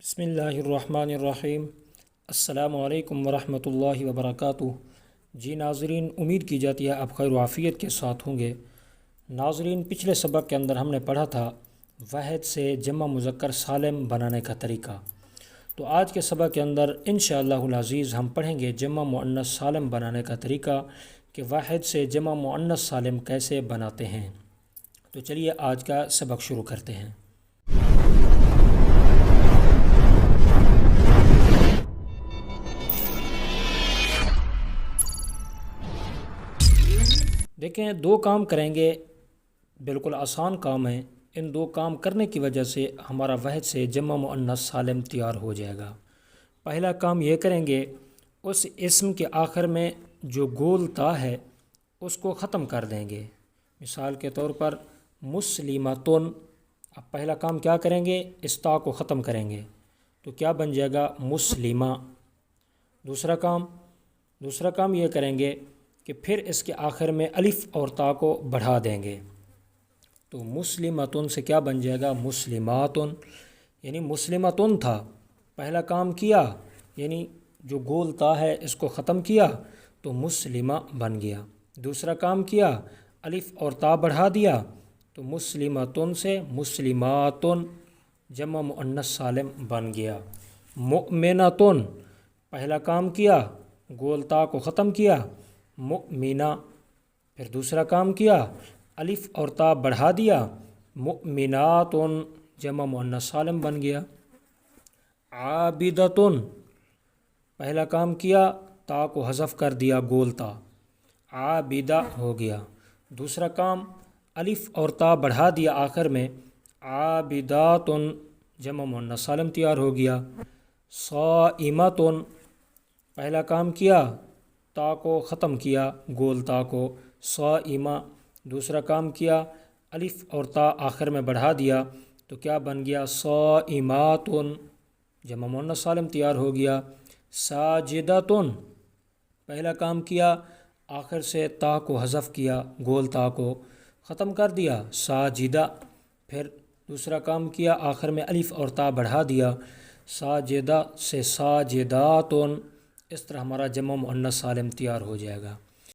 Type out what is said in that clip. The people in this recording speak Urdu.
بسم اللہ الرحمن الرحیم۔ السلام علیکم ورحمۃ اللہ وبرکاتہ۔ جی ناظرین، امید کی جاتی ہے آپ خیر و عافیت کے ساتھ ہوں گے۔ ناظرین، پچھلے سبق کے اندر ہم نے پڑھا تھا واحد سے جمع مذکر سالم بنانے کا طریقہ۔ تو آج کے سبق کے اندر انشاءاللہ العزیز ہم پڑھیں گے جمع مؤنث سالم بنانے کا طریقہ کہ واحد سے جمع مؤنث سالم کیسے بناتے ہیں۔ تو چلیے آج کا سبق شروع کرتے ہیں۔ دیکھیں، دو کام کریں گے، بالکل آسان کام ہے۔ ان دو کام کرنے کی وجہ سے ہمارا واحد سے جمع مؤنث سالم تیار ہو جائے گا۔ پہلا کام یہ کریں گے، اس اسم کے آخر میں جو گول تا ہے اس کو ختم کر دیں گے۔ مثال کے طور پر مسلمتن، اب پہلا کام کیا کریں گے، اس تا کو ختم کریں گے تو کیا بن جائے گا، مسلمہ۔ دوسرا کام یہ کریں گے کہ پھر اس کے آخر میں الف اور تا کو بڑھا دیں گے تو مسلمتن سے کیا بن جائے گا، مسلماتن۔ یعنی مسلمتن تھا، پہلا کام کیا یعنی جو گول تا ہے اس کو ختم کیا تو مسلمہ بن گیا۔ دوسرا کام کیا، الف اور تا بڑھا دیا تو مسلمتن سے مسلماتن جمع مؤنث سالم بن گیا۔ مؤمنتن، پہلا کام کیا گول تا کو ختم کیا، مؤمنہ۔ پھر دوسرا کام کیا، الف اور تا بڑھا دیا، مؤمناتن جمع مؤنث سالم بن گیا۔ عابدتن، پہلا کام کیا تا کو حذف کر دیا، گول تا، عابدہ ہو گیا۔ دوسرا کام الف اور تا بڑھا دیا آخر میں، عابداتن جمع مؤنث سالم تیار ہو گیا۔ صائمتن، پہلا کام کیا تا کو ختم کیا، گول تا کو، صائمہ۔ دوسرا کام کیا الف اور تا آخر میں بڑھا دیا تو کیا بن گیا، صائماتن جمع مؤنث سالم تیار ہو گیا۔ ساجدتن، پہلا کام کیا آخر سے تا کو حذف کیا، گول تا کو ختم کر دیا، ساجدہ۔ پھر دوسرا کام کیا آخر میں الف اور تا بڑھا دیا، ساجدہ سے ساجداتن۔ اس طرح ہمارا جمع مؤنث سالم تیار ہو جائے گا۔